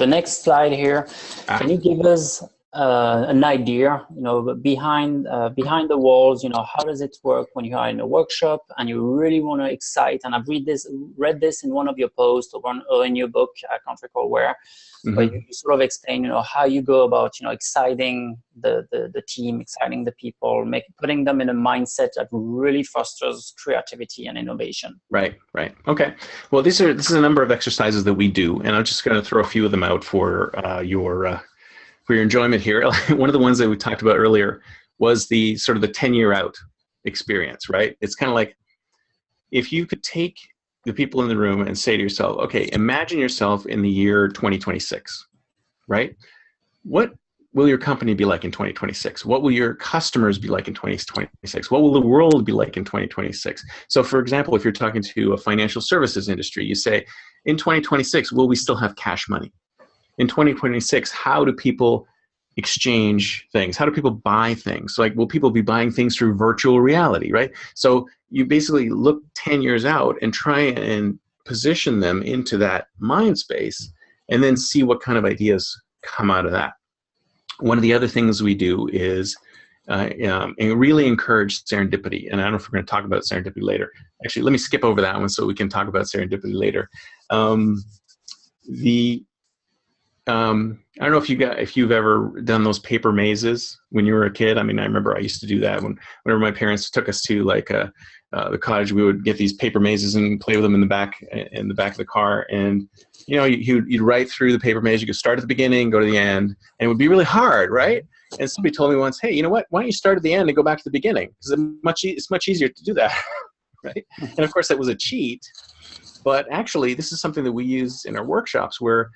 the next slide here. Can you give us an idea, behind the walls, how does it work when you are in a workshop and you really want to excite? And I've read this in one of your posts or in your book, I can't recall where, but you sort of explain, how you go about, exciting the team, exciting the people, putting them in a mindset that really fosters creativity and innovation. Right. Okay. Well, this is a number of exercises that we do, and I'm just going to throw a few of them out for your enjoyment here. One of the ones that we talked about earlier was the sort of the 10-year out experience, right? It's kind of like if you could take the people in the room and say to yourself, okay, imagine yourself in the year 2026, right? What will your company be like in 2026? What will your customers be like in 2026? What will the world be like in 2026? So for example, if you're talking to a financial services industry, you say, in 2026, will we still have cash money? In 2026, how do people exchange things? How do people buy things? Like, will people be buying things through virtual reality, right? So you basically look 10 years out and try and position them into that mind space and then see what kind of ideas come out of that. One of the other things we do is and really encourage serendipity. And I don't know if we're going to talk about serendipity later. Actually, let me skip over that one so we can talk about serendipity later. I don't know if you've ever done those paper mazes when you were a kid. I mean, I remember I used to do that whenever my parents took us to the cottage. We would get these paper mazes and play with them in the back of the car. And you'd write through the paper maze. You could start at the beginning, go to the end, and it would be really hard, right? And somebody told me once, hey, you know what? Why don't you start at the end and go back to the beginning? Because it's much easier to do that, right? And of course, that was a cheat. But actually, this is something that we use in our workshops where,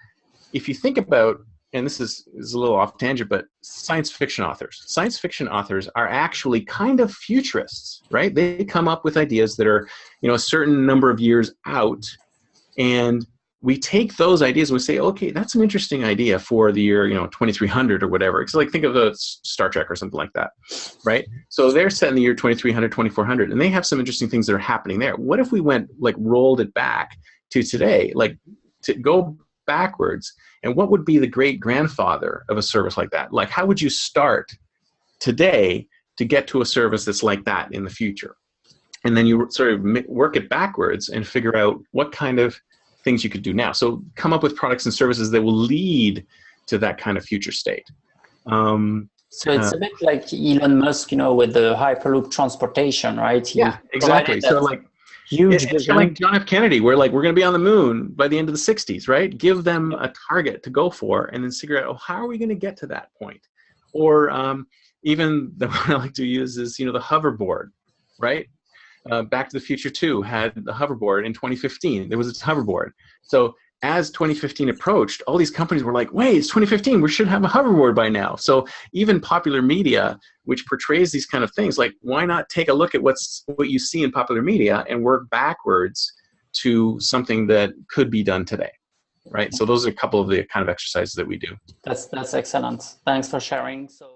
if you think about, and this is a little off tangent, but science fiction authors are actually kind of futurists, right? They come up with ideas that are, a certain number of years out, and we take those ideas and we say, okay, that's an interesting idea for the year, 2300 or whatever. It's like, think of a Star Trek or something like that, right? So they're set in the year 2300, 2400, and they have some interesting things that are happening there. What if we rolled it back to today, to go backwards, and what would be the great grandfather of a service like that? Like, how would you start today to get to a service that's like that in the future? And then you sort of work it backwards and figure out what kind of things you could do now. So come up with products and services that will lead to that kind of future state. So it's a bit like Elon Musk, with the Hyperloop transportation, right? Yeah, exactly. So huge vision. Like John F. Kennedy, we're going to be on the moon by the end of the 60s, right? Give them a target to go for and then figure out, how are we going to get to that point? Or even the one I like to use is, the hoverboard, right? Back to the Future 2 had the hoverboard in 2015. There was a hoverboard. So as 2015 approached, all these companies were like, wait, it's 2015. We should have a hoverboard by now. So even popular media, which portrays these kind of things, why not take a look at what you see in popular media and work backwards to something that could be done today, right? So those are a couple of the kind of exercises that we do. That's excellent. Thanks for sharing. So.